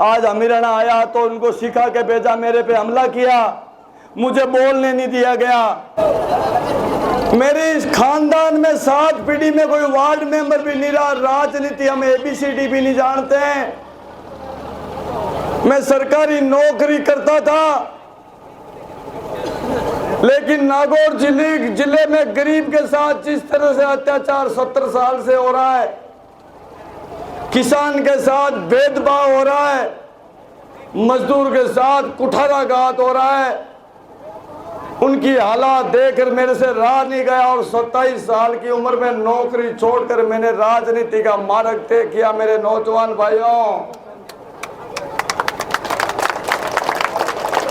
आज हमीराना आया तो उनको सिखा के भेजा, मेरे पे हमला किया, मुझे बोलने नहीं दिया गया। मेरे इस खानदान में 7 पीढ़ी में कोई वार्ड मेंबर भी नहीं रहा, राजनीति हम ABCD भी नहीं जानते हैं। मैं सरकारी नौकरी करता था, लेकिन नागौर जिले में गरीब के साथ जिस तरह से अत्याचार 70 साल से हो रहा है, किसान के साथ भेदभाव हो रहा है, मजदूर के साथ कुठाराघात हो रहा है, उनकी हालात देखकर मेरे से रहा नहीं गया और 27 साल की उम्र में नौकरी छोड़कर मैंने राजनीति का मार्ग तय किया। मेरे नौजवान भाइयों,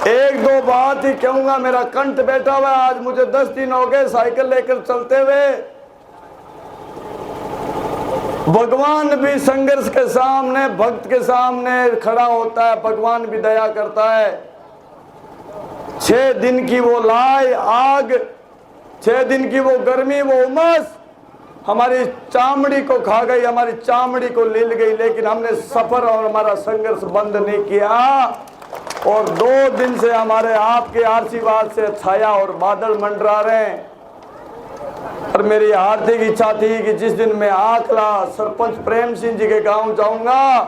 एक दो बात ही कहूंगा, मेरा कंठ बैठा हुआ है। आज मुझे 10 दिन हो गए साइकिल लेकर चलते हुए। भगवान भी संघर्ष के सामने, भक्त के सामने खड़ा होता है, भगवान भी दया करता है। 6 दिन की वो लाई आग, 6 दिन की वो गर्मी, वो उमस हमारी चामड़ी को खा गई, हमारी चामड़ी को लील गई, लेकिन हमने सफर और हमारा संघर्ष बंद नहीं किया। और 2 दिन से हमारे आपके आशीर्वाद से छाया और बादल मंडरा रहे हैं। और मेरी हार्दिक इच्छा थी कि जिस दिन मैं आखला सरपंच प्रेम सिंह जी के गांव जाऊंगा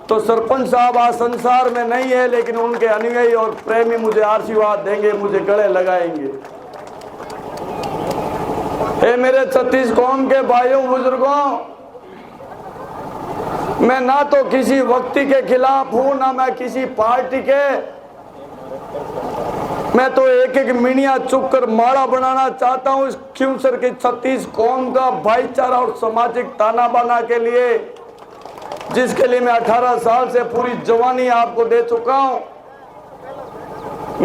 तो सरपंच साहब आज संसार में नहीं है, लेकिन उनके अनुयायी और प्रेमी मुझे आशीर्वाद देंगे, मुझे गले लगाएंगे। हे मेरे छत्तीस कौम के भाइयों बुजुर्गों, मैं ना तो किसी व्यक्ति के खिलाफ हूं, ना मैं किसी पार्टी के। मैं तो एक एक मिनिया चुक कर माड़ा बनाना चाहता हूं इस खिंवसर की 36 कौम का भाईचारा और सामाजिक ताना बाना के लिए, जिसके लिए मैं 18 साल से पूरी जवानी आपको दे चुका हूं।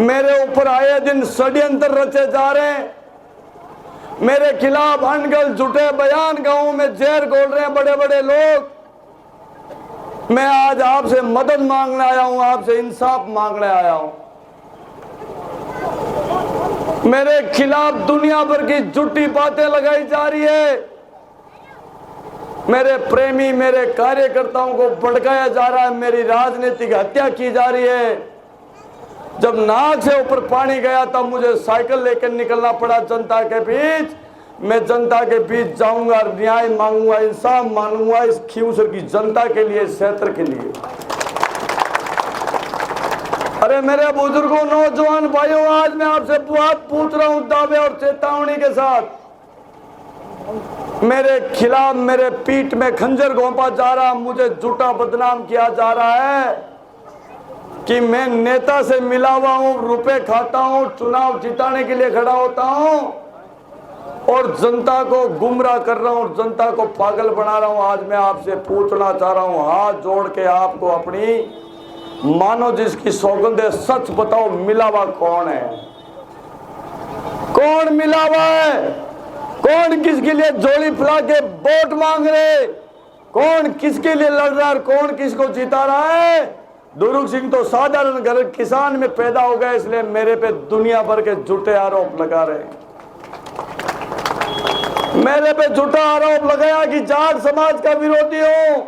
मेरे ऊपर आए दिन षड्यंत्र रचे जा रहे हैं, मेरे खिलाफ अनगढ़ झूठे बयान गांवों में जहर घोल रहे हैं बड़े बड़े लोग। मैं आज आपसे मदद मांगने आया हूं, आपसे इंसाफ मांगने आया हूं। मेरे खिलाफ दुनिया भर की झूठी बातें लगाई जा रही है, मेरे प्रेमी, मेरे कार्यकर्ताओं को भड़काया जा रहा है, मेरी राजनीतिक हत्या की जा रही है। जब नाक से ऊपर पानी गया तब मुझे साइकिल लेकर निकलना पड़ा जनता के बीच। मैं जनता के बीच जाऊंगा, न्याय मांगूंगा, इंसाफ मांगूंगा इस खिंवसर की जनता के लिए, इस क्षेत्र के लिए। अरे मेरे बुजुर्गों, नौजवान भाइयों, आज मैं आपसे बात पूछ रहा हूं दावे और चेतावनी के साथ। मेरे खिलाफ मेरे पीठ में खंजर घोंपा जा रहा, मुझे झूठा बदनाम किया जा रहा है कि मैं नेता से मिला हुआ हूं, रुपए खाता हूं, चुनाव जिताने के लिए खड़ा होता हूं और जनता को गुमराह कर रहा हूं, जनता को पागल बना रहा हूं। आज मैं आपसे पूछना चाह रहा हूं, हाथ जोड़ के आपको अपनी मानो जिसकी सौगंध है, सच बताओ, मिलावा कौन है? कौन मिलावा है? कौन किसके लिए झोली फैला के वोट मांग रहे? कौन किसके लिए लड़ रहा है? कौन किसको जिता रहा है? दुरुग सिंह तो साधारण घर किसान में पैदा हो गए, इसलिए मेरे पे दुनिया भर के झूठे आरोप लगा रहे हैं। मेरे पे झूठा आरोप लगाया कि जाट समाज का विरोधी हूं।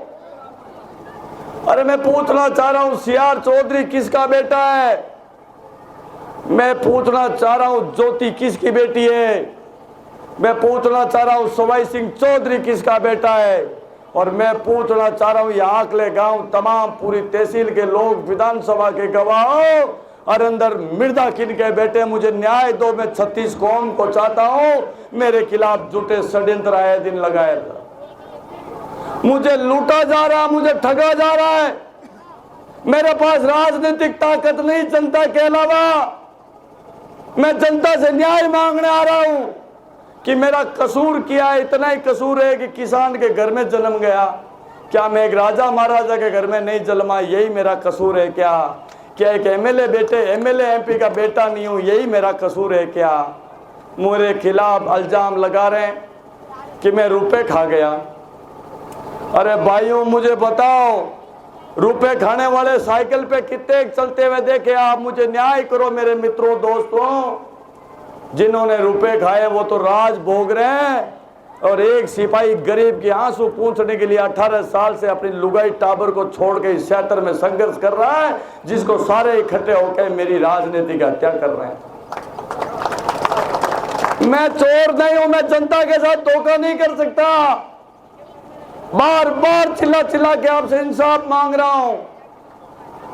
अरे मैं पूछना चाह रहा हूं, CR चौधरी किसका बेटा है? मैं पूछना चाह रहा हूं, ज्योति किसकी बेटी है? मैं पूछना चाह रहा हूं, सवाई सिंह चौधरी किसका बेटा है? और मैं पूछना चाह रहा हूं, ये आकले गांव तमाम पूरी तहसील के लोग, विधानसभा के गवाहों और अंदर मृदा किन के बेटे, मुझे न्याय दो। मैं 36 कौम को चाहता हूं, मेरे खिलाफ झूठे षड्यंत्र आए दिन लगाए, मुझे लूटा जा रहा, मुझे ठगा जा रहा है। मेरे पास राजनीतिक ताकत नहीं जनता के अलावा। मैं जनता से न्याय मांगने आ रहा हूं कि मेरा कसूर क्या है। इतना ही कसूर है कि किसान के घर में जन्म गया, क्या मैं एक राजा महाराजा के घर में नहीं जन्मा? यही मेरा कसूर है क्या? क्या एक MLA बेटे, MLA MP का बेटा नहीं हूं, यही मेरा कसूर है क्या? मेरे खिलाफ इल्जाम लगा रहे हैं कि मैं रुपए खा गया। अरे भाइयों, मुझे बताओ, रुपए खाने वाले साइकिल पे कितने चलते हुए देखे आप? मुझे न्याय करो मेरे मित्रों, दोस्तों। जिन्होंने रुपए खाए वो तो राज भोग रहे हैं, और एक सिपाही गरीब के आंसू पूछने के लिए 18 साल से अपनी लुगाई टाबर को छोड़ के इस क्षेत्र में संघर्ष कर रहा है, जिसको सारे इकट्ठे होकर मेरी राजनीतिक हत्या कर रहे हैं। मैं चोर नहीं हूं, मैं जनता के साथ धोखा नहीं कर सकता। बार बार चिल्ला चिल्ला के आपसे इंसाफ मांग रहा हूं।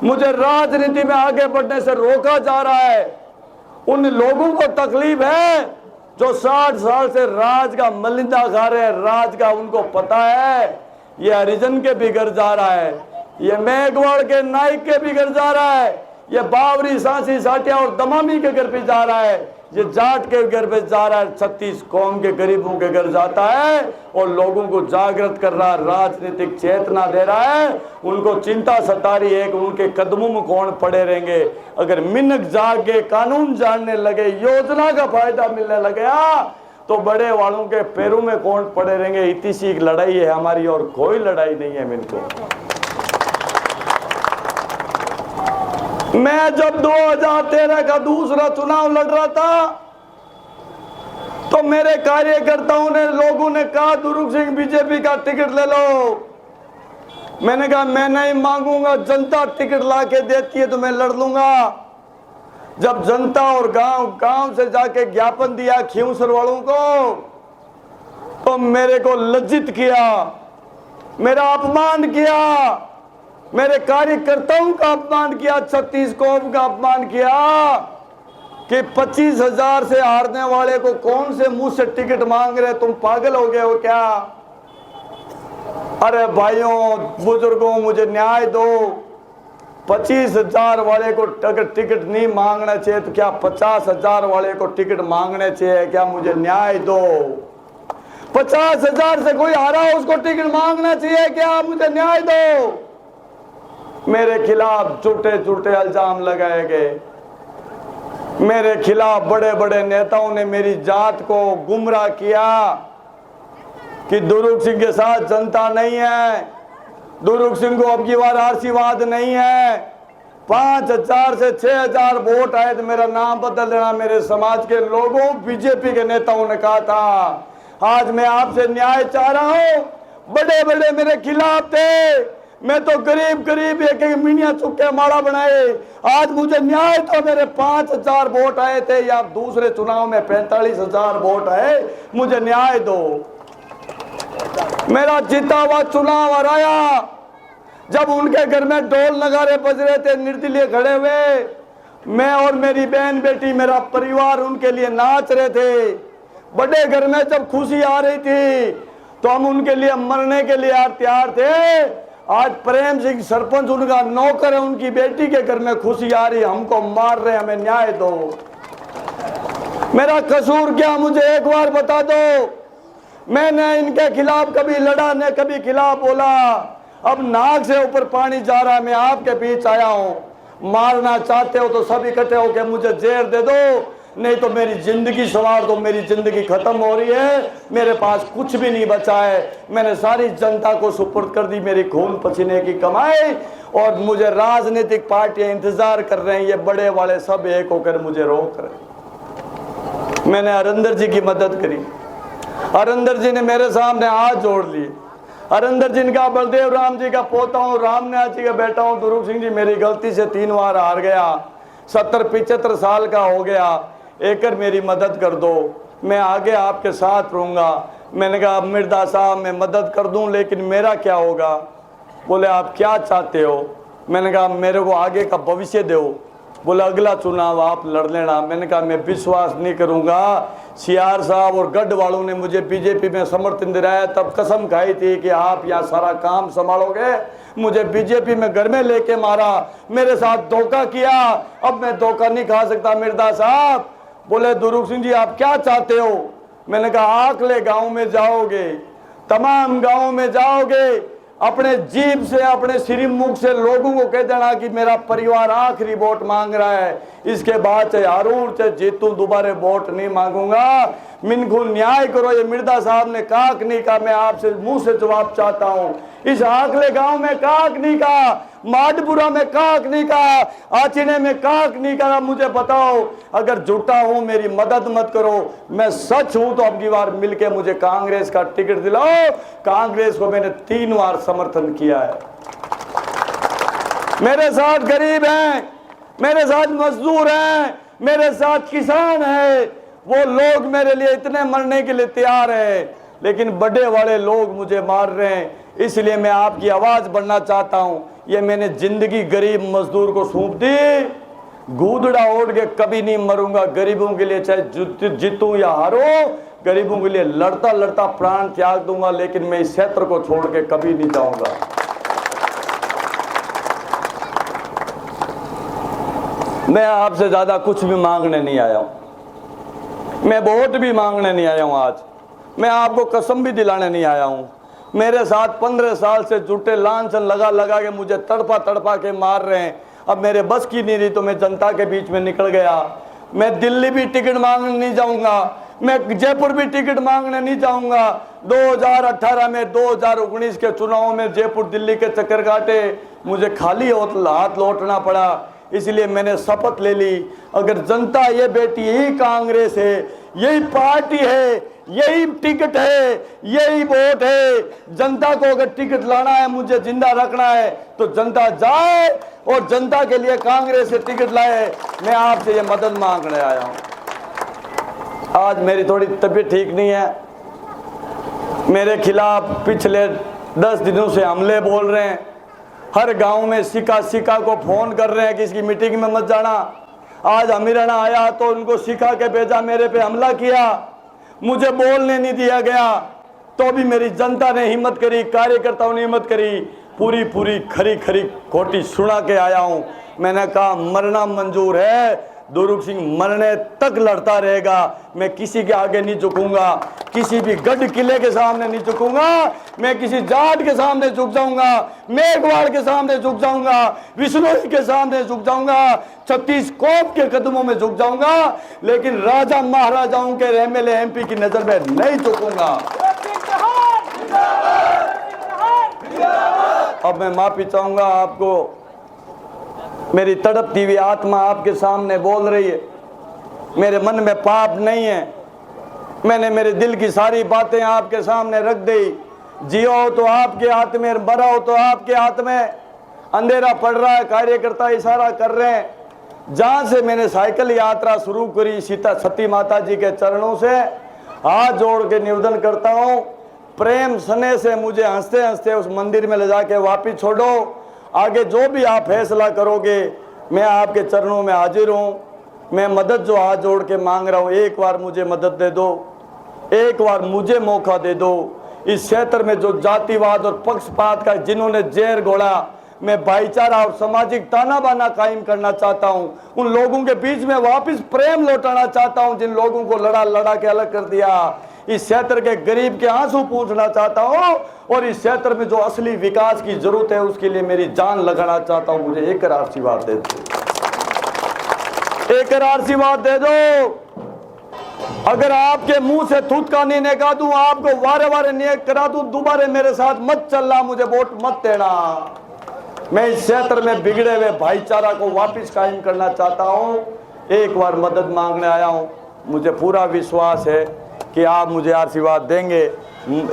मुझे राजनीति में आगे बढ़ने से रोका जा रहा है। उन लोगों को तकलीफ है जो 60 साल से राज का मलिंदा खा रहे हैं। राज का उनको पता है ये हरिजन के भी घर जा रहा है, ये मेघवाड़ के नाइक के भी घर जा रहा है, ये बावरी सांसी साटिया और दमामी के घर पे जा रहा है, ये जाट के घर पे जा रहा है, 36 कौम के गरीबों के घर जाता है और लोगों को जागृत कर रहा है, राजनीतिक चेतना दे रहा है। उनको चिंता सता रही है कि उनके कदमों में कौन पड़े रहेंगे। अगर मिनक जाग के कानून जानने लगे, योजना का फायदा मिलने लगा, तो बड़े वालों के पैरों में कौन पड़े रहेंगे। इतनी सी लड़ाई है हमारी और कोई लड़ाई नहीं है। मिनको मैं जब 2013 का दूसरा चुनाव लड़ रहा था तो मेरे कार्यकर्ताओं ने, लोगों ने कहा दुरुक सिंह बीजेपी का टिकट ले लो। मैंने कहा मैं नहीं मांगूंगा, जनता टिकट ला के देती है तो मैं लड़ लूंगा। जब जनता और गांव से जाके ज्ञापन दिया खींवसर वालों को, तो मेरे को लज्जित किया, मेरा अपमान किया, मेरे कार्यकर्ताओं का अपमान किया, 36 कौम का अपमान किया कि 25,000 से हारने वाले को कौन से मुंह से टिकट मांग रहे, तुम पागल हो गए हो क्या। अरे भाइयों बुजुर्गों, मुझे न्याय दो। 25,000 वाले को अगर टिकट नहीं मांगना चाहिए तो क्या 50,000 वाले को टिकट मांगने चाहिए क्या। मुझे न्याय दो। 50,000 से कोई हारा उसको टिकट मांगना चाहिए क्या। मुझे न्याय दो। मेरे खिलाफ झूठे झूठे इल्जाम लगाए गए। मेरे खिलाफ बड़े बड़े नेताओं ने मेरी जात को गुमराह किया कि दुरुक सिंह के साथ जनता नहीं है, दुरुक सिंह को अब की बार आशीर्वाद नहीं है। 5,000 से 6,000 वोट आए तो मेरा नाम बदल देना। मेरे समाज के लोगों, बीजेपी के नेताओं ने कहा था। आज मैं आपसे न्याय चाह रहा हूं। बड़े बड़े मेरे खिलाफ थे, मैं तो गरीब गरीब एक एक मिनिया चुके माड़ा बनाए। आज मुझे न्याय तो मेरे 5,000 वोट आए थे, या दूसरे चुनाव में 45,000 वोट आए। मुझे न्याय दो। मेरा जीता हुआ चुनाव हराया। जब उनके घर में ढोल नगारे बज रहे थे, निर्दलीय खड़े हुए, मैं और मेरी बहन बेटी, मेरा परिवार उनके लिए नाच रहे थे। बड़े घर में जब खुशी आ रही थी तो हम उनके लिए मरने के लिए तैयार थे। आज प्रेम सिंह सरपंच उनका नौकर है, उनकी बेटी के घर में खुशी आ रही, हमको मार रहे, हमें न्याय दो। मेरा कसूर क्या, मुझे एक बार बता दो। मैंने इनके खिलाफ कभी लड़ा, न कभी खिलाफ बोला। अब नाक से ऊपर पानी जा रहा है, मैं आपके बीच आया हूं। मारना चाहते हो तो सब इकट्ठे होकर मुझे जेल दे दो, नहीं तो मेरी जिंदगी सवार दो। मेरी जिंदगी खत्म हो रही है, मेरे पास कुछ भी नहीं बचा है। मैंने सारी जनता को सुपुर्द कर दी, मेरी खून पसीने की कमाई। और मुझे राजनीतिक पार्टियां इंतजार कर रहे हैं, ये बड़े वाले सब एक होकर मुझे रोक रहे। मैंने हरिंदर जी की मदद करी। हरिंदर जी ने मेरे सामने हाथ जोड़ लिए। हरिंदर जी का बलदेव राम जी का पोता हूँ, रामनाथ जी का बेटा हूँ। दुरुक सिंह जी मेरी गलती से 3 बार हार गया, 70-75 साल का हो गया। एकर मेरी मदद कर दो, मैं आगे आपके साथ रहूँगा। मैंने कहा मिर्दा साहब मैं मदद कर दूं, लेकिन मेरा क्या होगा। बोले आप क्या चाहते हो। मैंने कहा मेरे को आगे का भविष्य दो। बोले अगला चुनाव आप लड़ लेना। मैंने कहा मैं विश्वास नहीं करूँगा। सीआर साहब और गढ़ वालों ने मुझे बीजेपी में समर्थन दिलाया, तब कसम खाई थी कि आप यहाँ सारा काम संभालोगे। मुझे बीजेपी में घर में लेके मारा, मेरे साथ धोखा किया। अब मैं धोखा नहीं खा सकता मिर्दा साहब। बोले दुरुक सिंह जी आप क्या चाहते हो। मैंने कहा आखले गांव में जाओगे, तमाम गांव में जाओगे, अपने जीभ से, अपने श्रीमुख से लोगों को कह देना कि मेरा परिवार आखिरी वोट मांग रहा है। इसके बाद चाहे हारूं चाहे जीतूं, दोबारा वोट नहीं मांगूंगा। मिनको न्याय करो। ये मिर्दा साहब ने काक नहीं कहा। मैं आपसे मुंह से जवाब चाहता हूं, इस आखले गांव में काक नहीं कहा, माडपुरा में काक नहीं कहा, आचिने में काक नहीं कहा। मुझे बताओ, अगर झूठा हूं मेरी मदद मत करो, मैं सच हूं तो अब की बार मिलके मुझे कांग्रेस का टिकट दिलाओ। कांग्रेस को मैंने 3 बार समर्थन किया है। मेरे साथ गरीब हैं, मेरे साथ मजदूर हैं, मेरे साथ किसान हैं। वो लोग मेरे लिए इतने मरने के लिए तैयार हैं, लेकिन बड़े वाले लोग मुझे मार रहे हैं। इसलिए मैं आपकी आवाज बनना चाहता हूं। ये मैंने जिंदगी गरीब मजदूर को सौंप दी। गूदड़ा ओढ़ के कभी नहीं मरूंगा गरीबों के लिए, चाहे जीतूं या हारूं, गरीबों के लिए लड़ता लड़ता प्राण त्याग दूंगा। लेकिन मैं इस क्षेत्र को छोड़ के कभी नहीं जाऊंगा। मैं आपसे ज्यादा कुछ भी मांगने नहीं आया हूं, मैं वोट भी मांगने नहीं आया हूं। आज मैं आपको कसम भी दिलाने नहीं आया हूं। मेरे साथ 15 साल से झूठे लांछन लगा लगा के मुझे तड़पा तड़पा के मार रहे हैं। अब मेरे बस की नहीं रही तो मैं जनता के बीच में निकल गया। मैं दिल्ली भी टिकट मांगने नहीं जाऊंगा, मैं जयपुर भी टिकट मांगने नहीं जाऊंगा। 2018 में 2019 के चुनाव में जयपुर दिल्ली के चक्कर काटे, मुझे खाली हाथ लौटना पड़ा। इसलिए मैंने शपथ ले ली, अगर जनता ये बेटी यही कांग्रेस है, यही पार्टी है, यही टिकट है, यही वोट है, जनता को अगर टिकट लाना है, मुझे जिंदा रखना है, तो जनता जाए और जनता के लिए कांग्रेस से टिकट लाए। मैं आपसे ये मदद मांगने आया हूं। आज मेरी थोड़ी तबीयत ठीक नहीं है, मेरे खिलाफ पिछले 10 दिनों से हमले बोल रहे हैं। हर गांव में सिक्का को फोन कर रहे हैं कि इसकी मीटिंग में मत जाना। आज अमीराना आया तो उनको सिखा के भेजा, मेरे पे हमला किया, मुझे बोलने नहीं दिया गया। तो भी मेरी जनता ने हिम्मत करी, कार्यकर्ताओं ने हिम्मत करी, पूरी खरी खोटी सुना के आया हूं। मैंने कहा मरना मंजूर है, दुरुग सिंह मरने तक लड़ता रहेगा। मैं किसी के आगे नहीं झुकूंगा, किसी भी गढ़ किले के सामने नहीं झुकूंगा। मैं किसी जाट के सामने झुक जाऊंगा, मेघवाड़ के सामने झुक जाऊंगा, विष्णोई के सामने झुक जाऊंगा, 36 कौम के कदमों में झुक जाऊंगा, लेकिन राजा महाराजाओं के एमएलए एमपी की नजर में नहीं झुकूंगा। अब मैं माफी चाहूंगा आपको, मेरी तड़पती हुई आत्मा आपके सामने बोल रही है। मेरे मन में पाप नहीं है, मैंने मेरे दिल की सारी बातें आपके सामने रख दी। जियो तो आपके हाथ में, मरा हो तो आपके हाथ में। अंधेरा पड़ रहा है, कार्यकर्ता इशारा कर रहे हैं। जहां से मैंने साइकिल यात्रा शुरू करी, सीता सती माता जी के चरणों से हाथ जोड़ के निवेदन करता हूं, प्रेम स्नेह से मुझे हंसते हंसते उस मंदिर में ले जाके वापिस छोड़ो। आगे जो भी आप फैसला करोगे, मैं आपके चरणों में हाजिर हूं। मैं मदद जो हाथ जोड़ के मांग रहा हूं, एक बार मुझे मदद दे दो, एक बार मुझे मौका दे दो। इस क्षेत्र में जो जातिवाद और पक्षपात का जिन्होंने जहर घोला, मैं भाईचारा और सामाजिक ताना बाना कायम करना चाहता हूं। उन लोगों के बीच में वापस प्रेम लौटाना चाहता हूं जिन लोगों को लड़ा लड़ा के अलग कर दिया। इस क्षेत्र के गरीब के आंसू पूछना चाहता हूं, और इस क्षेत्र में जो असली विकास की जरूरत है उसके लिए मेरी जान लगाना चाहता हूं। मुझे एक आशीर्वाद दे दो, एक आशीर्वाद दे दो। अगर आपके मुंह से थूथका नहीं निकाल दूं, आपको वारे वारे नियत करा दूं, दोबारा मेरे साथ मत चलना, मुझे वोट मत देना। मैं इस क्षेत्र में बिगड़े हुए भाईचारा को वापस कायम करना चाहता हूं। एक बार मदद मांगने आया हूं, मुझे पूरा विश्वास है कि आप मुझे आशीर्वाद देंगे।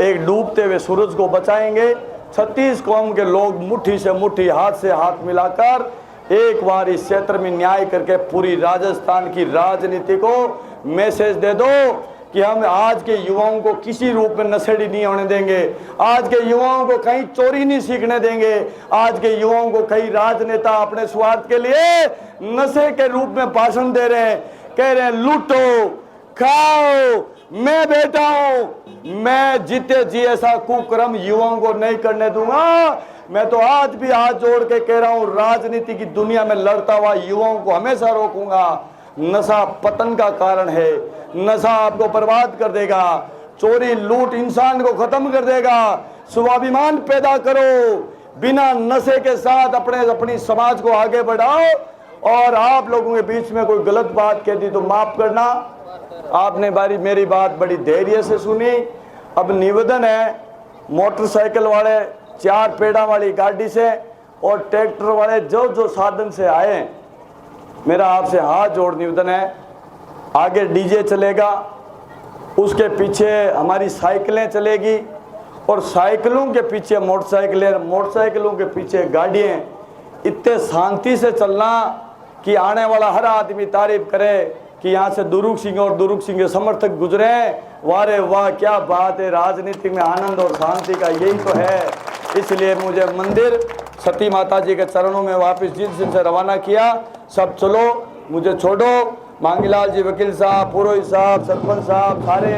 एक डूबते हुए सूरज को बचाएंगे। 36 कौम के लोग मुट्ठी से मुट्ठी, हाथ से हाथ मिलाकर एक बार इस क्षेत्र में न्याय करके पूरी राजस्थान की राजनीति को मैसेज दे दो कि हम आज के युवाओं को किसी रूप में नशेड़ी नहीं होने देंगे। आज के युवाओं को कहीं चोरी नहीं सीखने देंगे। आज के युवाओं को कई राजनेता अपने स्वार्थ के लिए नशे के रूप में भाषण दे रहे हैं, कह रहे हैं लूटो खाओ। मैं बेटा हूं, मैं जीते जी ऐसा कुकर्म युवाओं को नहीं करने दूंगा। मैं तो आज भी हाथ जोड़ के कह रहा हूं, राजनीति की दुनिया में लड़ता हुआ युवाओं को हमेशा रोकूंगा। नशा पतन का कारण है, नशा आपको बर्बाद कर देगा। चोरी लूट इंसान को खत्म कर देगा। स्वाभिमान पैदा करो, बिना नशे के साथ अपनी समाज को आगे बढ़ाओ। और आप लोगों के बीच में कोई गलत बात कह दी तो माफ करना। आपने मेरी बात बड़ी धैर्य से सुनी। अब निवेदन है, मोटरसाइकिल वाले 4 पेड़ा वाली गाड़ी से और ट्रैक्टर वाले जो जो साधन से आए, मेरा आपसे हाथ जोड़ निवेदन है, आगे डीजे चलेगा, उसके पीछे हमारी साइकिलें चलेगी और साइकिलों के पीछे मोटरसाइकिलें, मोटरसाइकिलों के पीछे गाड़ियाँ। इतने शांति से चलना कि आने वाला हर आदमी तारीफ करे कि यहाँ से दुरुक सिंह और दुरुक सिंह के समर्थक गुजरे। वाह रे वाह, क्या बात है, राजनीति में आनंद और शांति का यही तो है। इसलिए मुझे मंदिर सती माता जी के चरणों में वापस जिस दिन से रवाना किया, सब चलो मुझे छोड़ो, मांगीलाल जी वकील साहब, पुरोहित साहब, सरपंच साहब, सारे